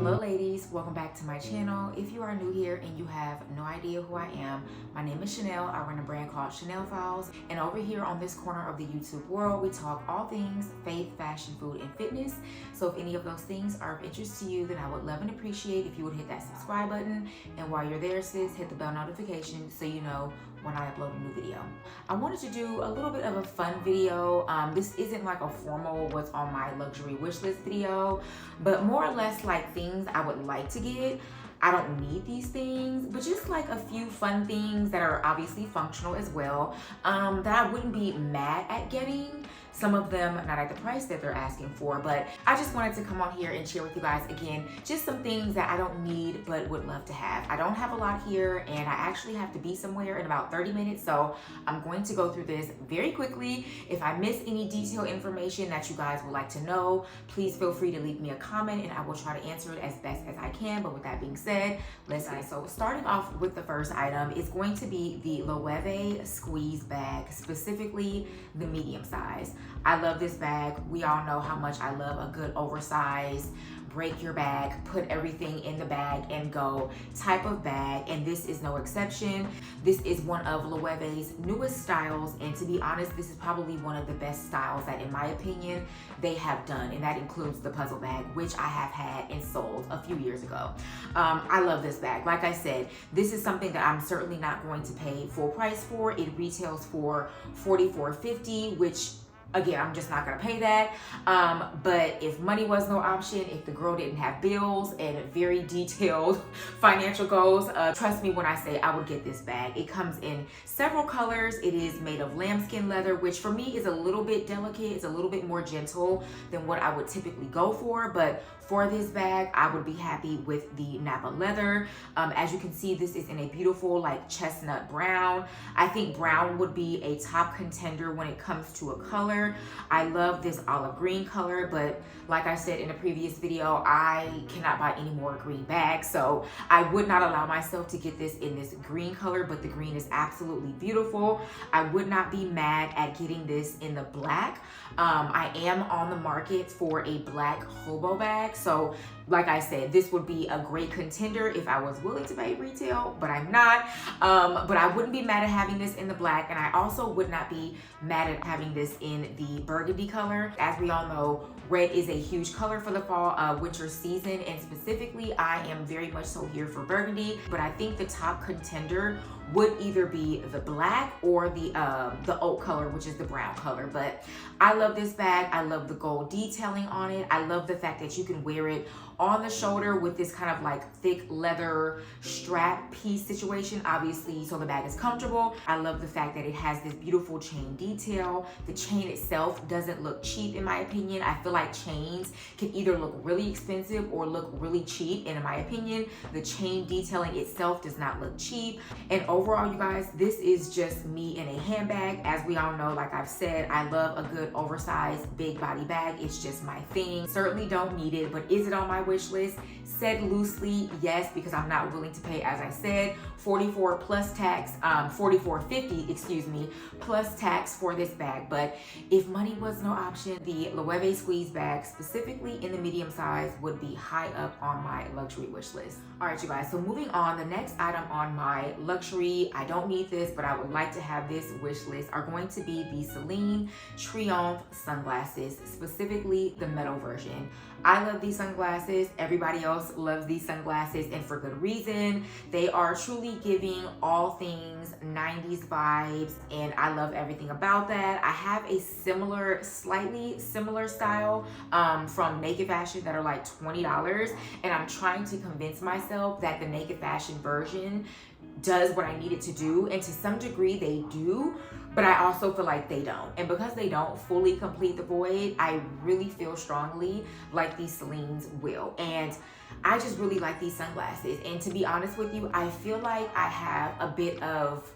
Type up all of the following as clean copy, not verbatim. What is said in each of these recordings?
Hello ladies, welcome back to my channel. If you are new here and you have no idea who I am, my name is Chanel. I run a brand called Chanelfiles, and over here on this corner of the YouTube world, we talk all things faith, fashion, food, and fitness. So if any of those things are of interest to you, then I would love and appreciate if you would hit that subscribe button, and while you're there sis, hit the bell notification so you know when I upload a new video. I wanted to do a little bit of a fun video. This isn't like a formal what's on my luxury wish list video, but more or less like things I would like to get. I don't need these things, but just like a few fun things that are obviously functional as well, that I wouldn't be mad at getting. Some of them not at the price that they're asking for, but I just wanted to come on here and share with you guys again, just some things that I don't need but would love to have. I don't have a lot here and I actually have to be somewhere in about 30 minutes, so I'm going to go through this very quickly. If I miss any detailed information that you guys would like to know, please feel free to leave me a comment and I will try to answer it as best as I can. But with that being said, let's get. So starting off with the first item is going to be the Loewe squeeze bag, specifically the medium size. I love this bag. We all know how much I love a good oversized break your bag, put everything in the bag and go type of bag, and this is no exception. This is one of Loewe's newest styles, and to be honest, this is probably one of the best styles that in my opinion they have done, and that includes the puzzle bag, which I have had and sold a few years ago. I love this bag. Like I said, this is something that I'm certainly not going to pay full price for. It retails for $44.50, which again, I'm just not gonna pay that. But if money was no option, if the girl didn't have bills and very detailed financial goals, trust me when I say I would get this bag. It comes in several colors. It is made of lambskin leather, which for me is a little bit delicate. It's a little bit more gentle than what I would typically go for, but for this bag, I would be happy with the Napa leather. As you can see, this is in a beautiful like chestnut brown. I think brown would be a top contender when it comes to a color. I love this olive green color, but like I said in a previous video, I cannot buy any more green bags, so I would not allow myself to get this in this green color, but the green is absolutely beautiful. I would not be mad at getting this in the black. I am on the market for a black hobo bag, so like I said, this would be a great contender if I was willing to pay retail, but I'm not. But I wouldn't be mad at having this in the black, and I also would not be mad at having this in the burgundy color. As we all know, red is a huge color for the fall winter season, and specifically I am very much so here for burgundy, but I think the top contender would either be the black or the oak color, which is the brown color. But I love this bag. I love the gold detailing on it. I love the fact that you can wear it on the shoulder with this kind of like thick leather strap piece situation, obviously, so the bag is comfortable. I love the fact that it has this beautiful chain detail. The chain itself doesn't look cheap in my opinion. I feel like chains can either look really expensive or look really cheap, and in my opinion, the chain detailing itself does not look cheap. And overall, you guys, this is just me in a handbag. As we all know, like I've said, I love a good oversized big body bag. It's just my thing. Certainly don't need it, but is it on my wish list? Said loosely, yes, because I'm not willing to pay, as I said, $44 plus tax, $44.50, excuse me, plus tax for this bag. But if money was no option, the Loewe squeeze bag, specifically in the medium size, would be high up on my luxury wish list. All right, you guys, so moving on, the next item on my luxury, I don't need this, but I would like to have this wish list, are going to be the Celine Triomphe sunglasses, specifically the metal version. I love these sunglasses. Everybody else loves these sunglasses, and for good reason. They are truly giving all things 90s vibes, and I love everything about that. I have a slightly similar style from Naked Fashion that are like $20, and I'm trying to convince myself that the Naked Fashion version does what I need it to do, and to some degree they do, but I also feel like they don't. And because they don't fully complete the void, I really feel strongly like these Celines will. And I just really like these sunglasses. And to be honest with you, I feel like I have a bit of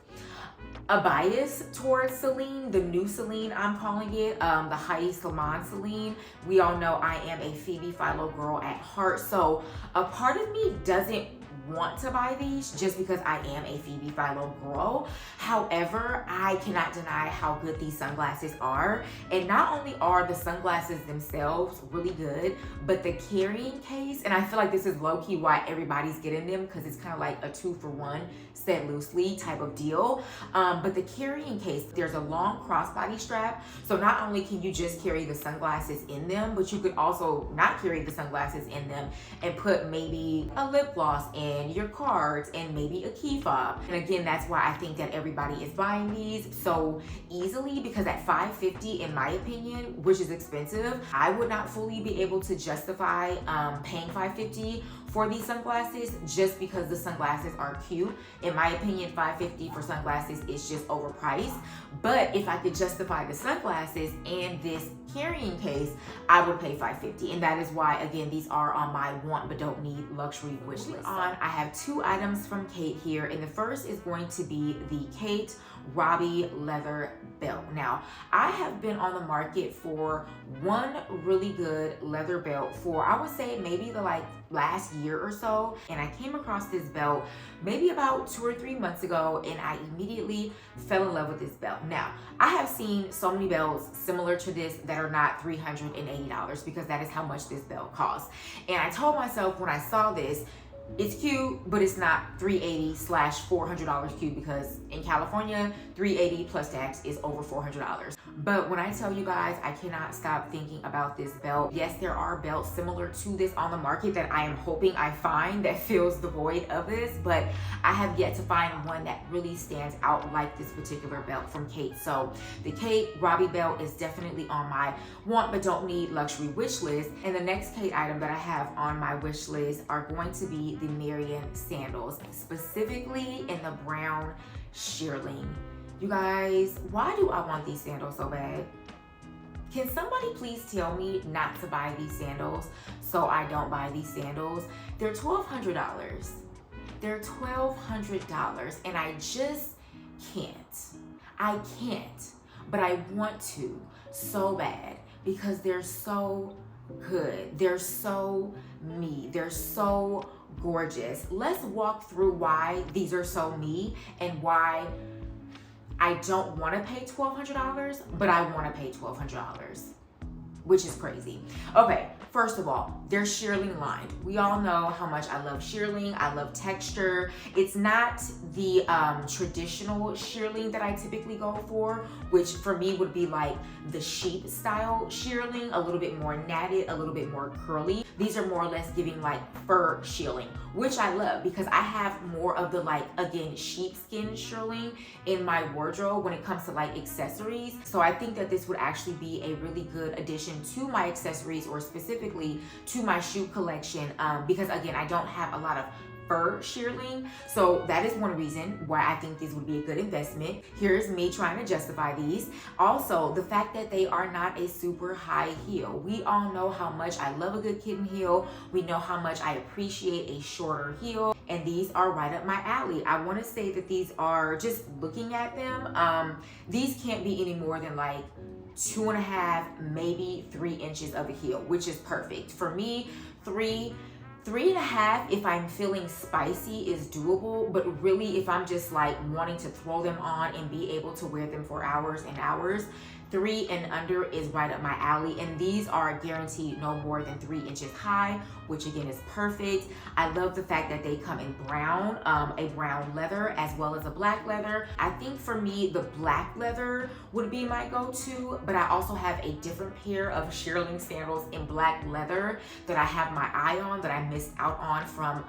a bias towards Celine, the new Celine I'm calling it, the Heidi Slimane Celine. We all know I am a Phoebe Philo girl at heart, so a part of me doesn't want to buy these just because I am a Phoebe Philo girl. However, I cannot deny how good these sunglasses are. And not only are the sunglasses themselves really good, but the carrying case, and I feel like this is low-key why everybody's getting them, because it's kind of like a 2-for-1 said loosely type of deal. But the carrying case, there's a long crossbody strap. So not only can you just carry the sunglasses in them, but you could also not carry the sunglasses in them and put maybe a lip gloss in, your cards, and maybe a key fob. And again, that's why I think that everybody is buying these so easily, because at $550, in my opinion, which is expensive, I would not fully be able to justify paying $550 for these sunglasses just because the sunglasses are cute. In my opinion, $550 for sunglasses is just overpriced. But if I could justify the sunglasses and this carrying case, I would pay $550. And that is why, again, these are on my want but don't need luxury wish list. I have 2 items from Khaite here, and the first is going to be the Khaite Robbie leather belt. Now, I have been on the market for one really good leather belt for, I would say, maybe the last year or so, and I came across this belt maybe about 2 or 3 months ago, and I immediately fell in love with this belt. Now, I have seen so many belts similar to this that are not $380, because that is how much this belt costs. And I told myself when I saw this, it's cute, but it's not $380/$400 cute, because in California, $380 plus tax is over $400. But when I tell you guys, I cannot stop thinking about this belt. Yes, there are belts similar to this on the market that I am hoping I find that fills the void of this, but I have yet to find one that really stands out like this particular belt from Khaite. So the Khaite Robbie belt is definitely on my want but don't need luxury wish list. And the next Khaite item that I have on my wish list are going to be the Marion sandals, specifically in the brown shearling. You guys, why do I want these sandals so bad? Can somebody please tell me not to buy these sandals so I don't buy these sandals? They're $1,200. They're $1,200, and I just can't. I can't, but I want to so bad because they're so good. They're so me. They're so gorgeous. Let's walk through why these are so me and why I don't want to pay $1,200, but I want to pay $1,200, which is crazy. Okay, first of all, they're shearling lined. We all know how much I love shearling. I love texture. It's not the traditional shearling that I typically go for, which for me would be like the sheep style shearling, a little bit more natted, a little bit more curly. These are more or less giving like fur shearling, which I love because I have more of the again, sheepskin shearling in my wardrobe when it comes to accessories. So I think that this would actually be a really good addition to my accessories, or specifically to my shoe collection, because again, I don't have a lot of fur shearling. So that is one reason why I think these would be a good investment. Here's me trying to justify these. Also, the fact that they are not a super high heel. We all know how much I love a good kitten heel. We know how much I appreciate a shorter heel, and these are right up my alley. I want to say that these are, just looking at them, these can't be any more than 2.5, maybe 3 inches of a heel, which is perfect. For me, 3.5 if I'm feeling spicy is doable, but really if I'm just wanting to throw them on and be able to wear them for hours and hours, 3 and under is right up my alley. And these are guaranteed no more than 3 inches high, which again is perfect. I love the fact that they come in brown, a brown leather as well as a black leather. I think for me, the black leather would be my go-to, but I also have a different pair of shearling sandals in black leather that I have my eye on, that I missed out on from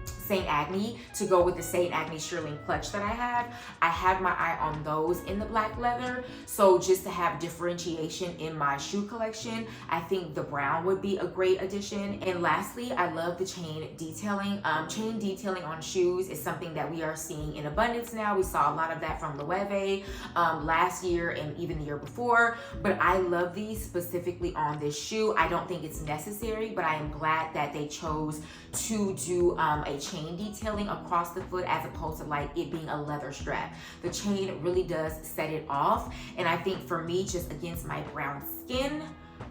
St. Agni, to go with the St. Agni shearling clutch that I have. I have my eye on those in the black leather. So just to have differentiation in my shoe collection, I think the brown would be a great addition. And lastly, I love the chain detailing. Chain detailing on shoes is something that we are seeing in abundance now. We saw a lot of that from Loewe last year and even the year before, but I love these specifically on this shoe. I don't think it's necessary, but I am glad that they chose to do a chain detailing across the foot as opposed to it being a leather strap. The chain really does set it off, and I think for me, just against my brown skin,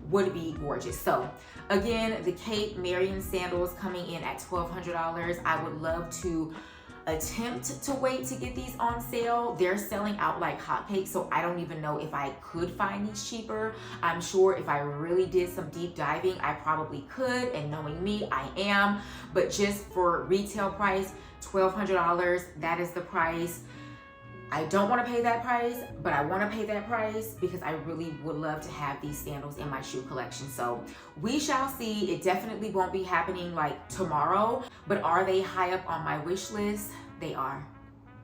would be gorgeous. So again, the Khaite Marion sandals coming in at $1,200. I would love to attempt to wait to get these on sale. They're selling out like hotcakes, so I don't even know if I could find these cheaper. I'm sure if I really did some deep diving, I probably could, and knowing me, I am. But just for retail price, $1,200, that is the price. I don't want to pay that price, but I want to pay that price because I really would love to have these sandals in my shoe collection. So we shall see. It definitely won't be happening like tomorrow, but are they high up on my wish list? They are.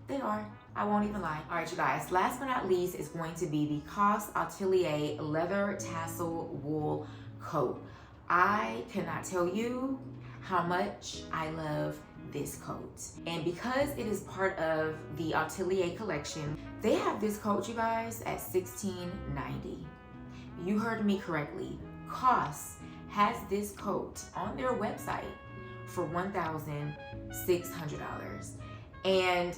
They are. I won't even lie. All right, you guys, last but not least is going to be the Khaite Atelier leather tassel wool coat. I cannot tell you how much I love this coat. And because it is part of the Atelier collection, they have this coat, you guys, at $16.90. You heard me correctly. Khaite has this coat on their website for $1,600. And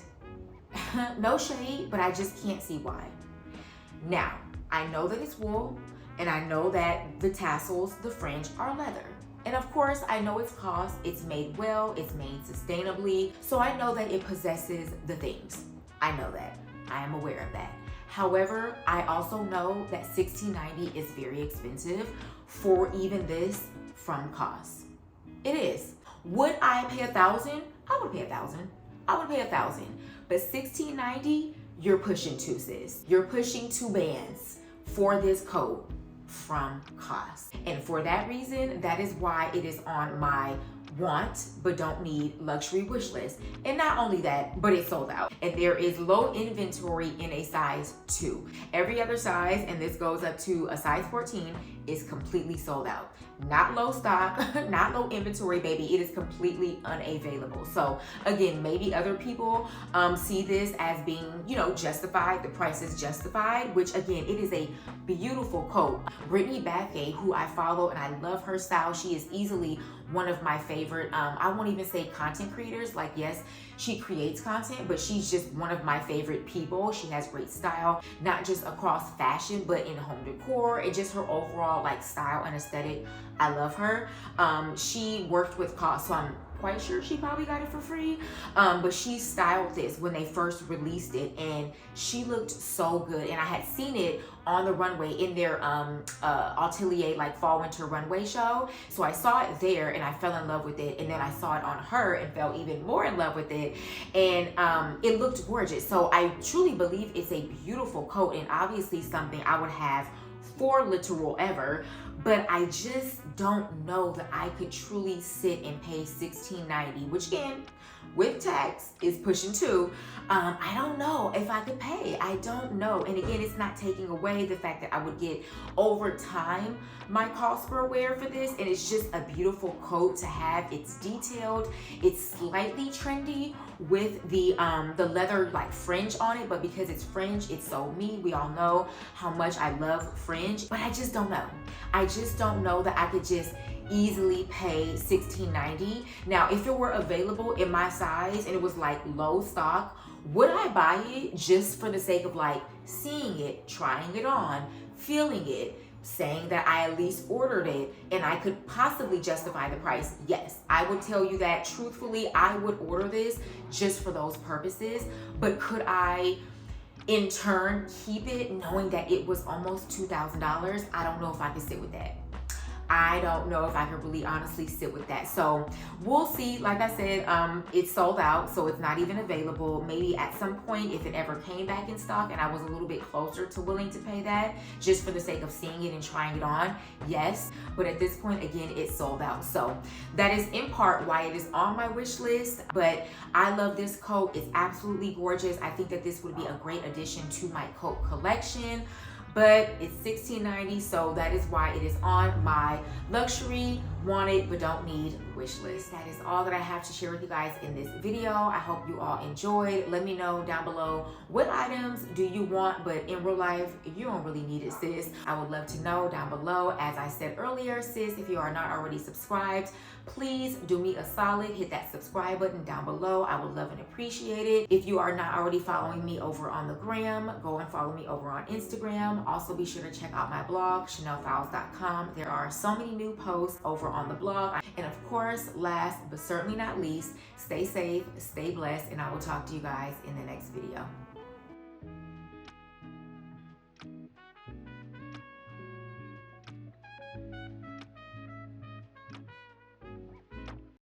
no shade, but I just can't see why. Now, I know that it's wool, and I know that the tassels, the fringe, are leather. And of course, I know it's Khaite, it's made well, it's made sustainably, so I know that it possesses the things. I know that. I am aware of that. However, I also know that $16.90 is very expensive for even this from Khaite. It is. Would I pay $1,000? I would pay $1,000. I would pay $1,000. But $16.90, you're pushing two, sis. You're pushing two bands for this coat from Khaite. And for that reason, that is why it is on my want but don't need luxury wish list. And not only that, but it's sold out. And there is low inventory in a size 2. Every other size, and this goes up to a size 14, is completely sold out. Not low stock, not low inventory, baby. It is completely unavailable. So again, maybe other people see this as being, justified. The price is justified, which again, it is a beautiful coat. Brittany Bathgate, who I follow and I love her style. She is easily one of my favorite, I won't even say content creators. Like, yes, she creates content, but she's just one of my favorite people. She has great style, not just across fashion, but in home decor and just her overall like style and aesthetic. I love her. She worked with Khaite, so I'm quite sure she probably got it for free. But she styled this when they first released it, and she looked so good. And I had seen it on the runway in their Atelier like fall winter runway show. So I saw it there and I fell in love with it. And then I saw it on her and fell even more in love with it. And it looked gorgeous. So I truly believe it's a beautiful coat, and obviously something I would have for literal ever. But I just don't know that I could truly sit and pay $16.90, which again, with tax is pushing $2. I don't know if I could pay. I don't know. And again, it's not taking away the fact that I would get over time my cost per wear for this. And it's just a beautiful coat to have. It's detailed. It's slightly trendy with the leather like fringe on it, but because it's fringe, it's so me. We all know how much I love fringe, but I just don't know. I just don't know that I could just easily pay $16.90. Now, if it were available in my size and it was like low stock, would I buy it just for the sake of like seeing it, trying it on, feeling it, saying that I at least ordered it and I could possibly justify the price? Yes, I would tell you that truthfully, I would order this just for those purposes. But could I in turn keep it knowing that it was almost $2,000? I don't know if I could sit with that. I don't know if I can really honestly sit with that. So we'll see. Like I said, it's sold out, so it's not even available. Maybe at some point, if it ever came back in stock and I was a little bit closer to willing to pay that just for the sake of seeing it and trying it on, yes. But at this point, again, it's sold out. So that is in part why it is on my wish list. But I love this coat. It's absolutely gorgeous. I think that this would be a great addition to my coat collection. But it's $16.90, so that is why it is on my luxury want it but don't need wish list. That is all that I have to share with you guys in this video. I hope you all enjoyed. Let me know down below, what items do you want but in real life you don't really need it, sis? I would love to know down below. As I said earlier, sis, if you are not already subscribed, please do me a solid, hit that subscribe button down below. I would love and appreciate it. If you are not already following me over on the gram, go and follow me over on Instagram. Also be sure to check out my blog, Chanelfiles.com. There are so many new posts over on the blog. And of course, last but certainly not least, stay safe, stay blessed, and I will talk to you guys in the next video.